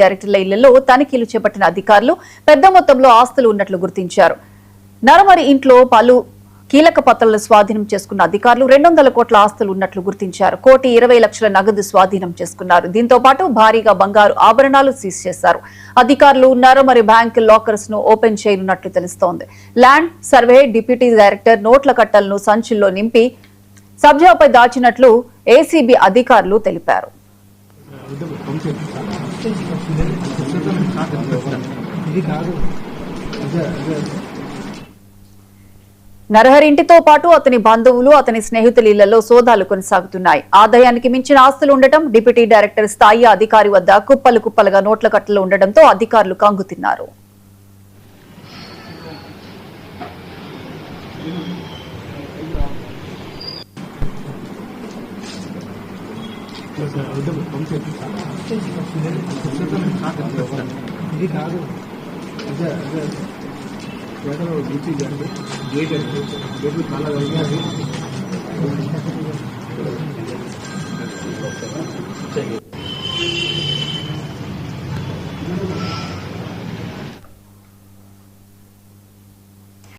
డైరెక్టర్ల ఇళ్లలో తనిఖీలు చేపట్టిన అధికారులు పెద్ద మొత్తంలో ఆస్తులు ఉన్నట్లు గుర్తించారు. నరమరి ఇంట్లో పలు కీలక పత్రాలను స్వాధీనం చేసుకున్న అధికారులు 200 కోట్ల ఆస్తులు ఉన్నట్లు గుర్తించారు. 1,20,00,000 నగదు స్వాధీనం చేసుకున్నారు. దీంతో పాటు భారీగా బంగారు ఆభరణాలు సీజ్ చేశారు. అధికారులు నరమరి బ్యాంక్ లాకర్స్ ను ఓపెన్ చేయనున్నట్లు తెలుస్తోంది. ల్యాండ్ సర్వే డిప్యూటీ డైరెక్టర్ నోట్ల కట్టలను సంచుల్లో నింపి సబ్జాపై దాచినట్లు ఏసీబీ అధికారులు తెలిపారు. నరహరి ఇంటితో పాటు అతని బంధువులు అతని స్నేహితుల ఇళ్లలో సోదాలు కొనసాగుతున్నాయి. ఆదాయానికి మించిన ఆస్తులు ఉండటం, డిప్యూటీ డైరెక్టర్ స్థాయి అధికారి వద్ద కుప్పలు కుప్పలుగా నోట్ల కట్టలు ఉండడంతో అధికారులు కంగుతిన్నారు. గేట్ చాలా